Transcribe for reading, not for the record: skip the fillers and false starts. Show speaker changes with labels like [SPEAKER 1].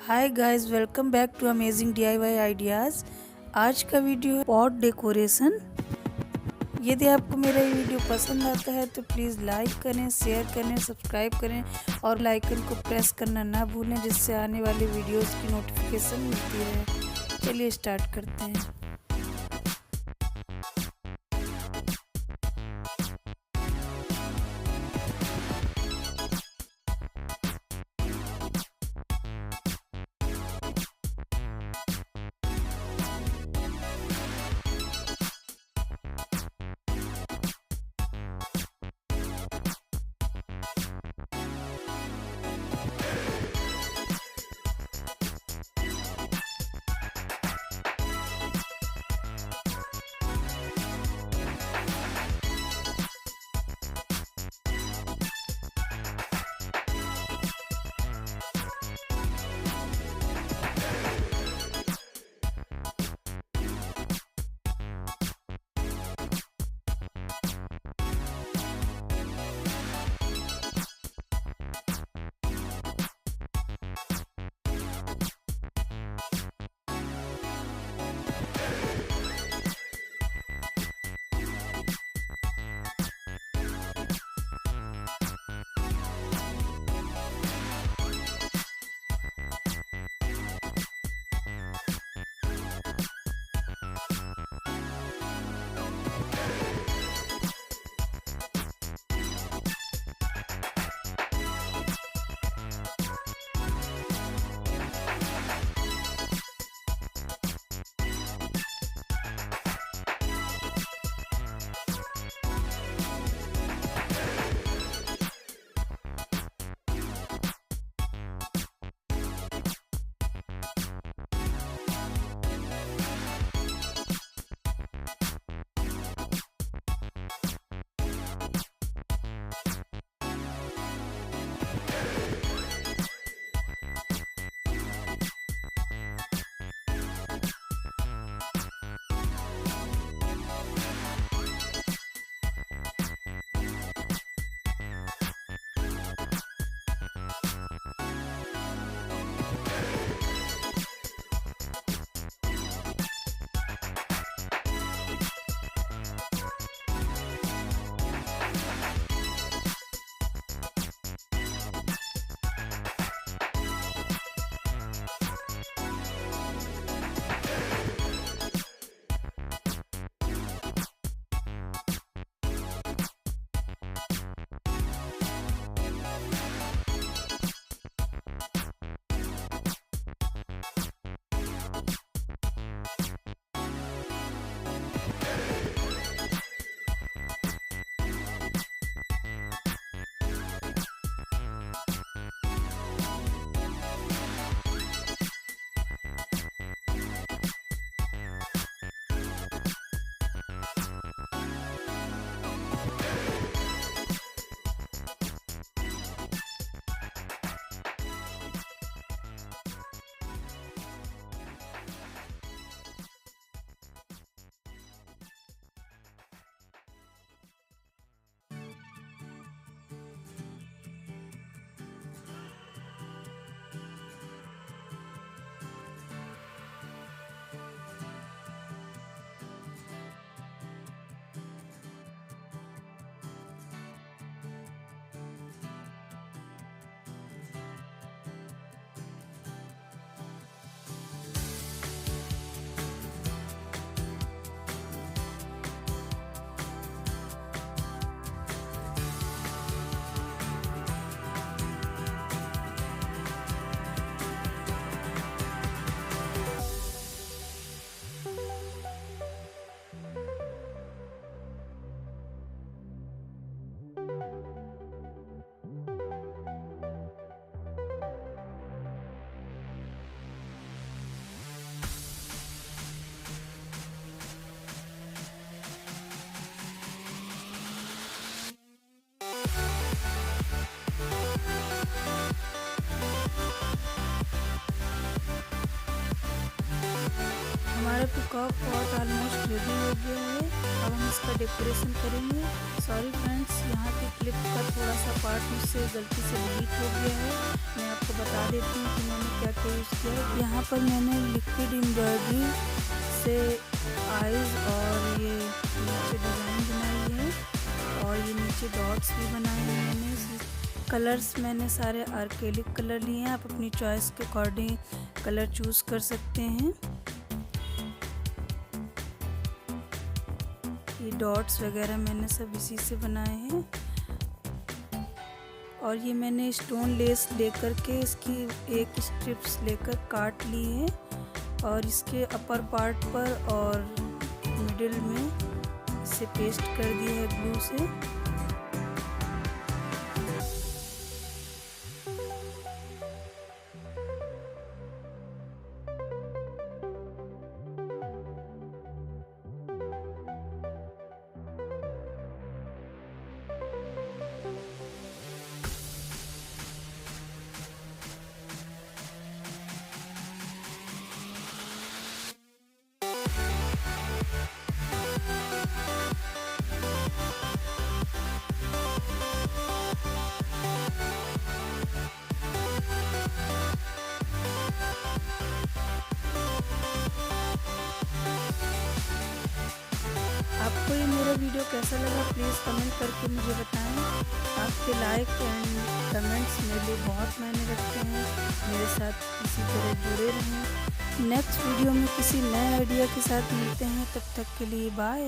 [SPEAKER 1] Hi guys, welcome back to amazing DIY ideas. आज का video है पॉट डेकोरेशन। यदि आपको मेरा ये वीडियो पसंद आता है तो प्लीज़ लाइक करें, शेयर करें, सब्सक्राइब करें और बेल आइकन को प्रेस करना ना भूलें, जिससे आने वाले वीडियोस की नोटिफिकेशन मिलती रहे। चलिए स्टार्ट करते हैं। हमारा पीकॉक पॉट ऑलमोस्ट रेडी हो गया है। अब हम इसका डेकोरेशन करेंगे। सॉरी फ्रेंड्स, यहाँ पे क्लिप का थोड़ा सा पार्ट मुझसे गलती से डिलीट हो गया है। मैं आपको बता देती हूँ कि मैंने क्या क्या यूज़ किया है। यहाँ पर मैंने लिक्विड एम्ब्रॉयडरी से आइज़ और ये नीचे डिज़ाइन बनाई है और ये नीचे डॉट्स भी बनाए हैं मैंने। कलर्स मैंने सारे एक्रेलिक कलर लिए हैं, आप अपनी चॉइस के अकॉर्डिंग कलर चूज़ कर सकते हैं। ये डॉट्स वगैरह मैंने सब इसी से बनाए हैं और ये मैंने स्टोन लेस लेकर के इसकी एक स्ट्रिप्स लेकर काट ली है और इसके अपर पार्ट पर और मिडिल में इसे पेस्ट कर दिया है ग्लू से। आपको ये मेरा वीडियो कैसा लगा प्लीज़ कमेंट करके मुझे बताएं। आपके लाइक एंड कमेंट्स मेरे लिए बहुत मायने रखते हैं। मेरे साथ इसी तरह जुड़े रहें। नेक्स्ट वीडियो में किसी नए आइडिया के साथ मिलते हैं, तब तक के लिए बाय।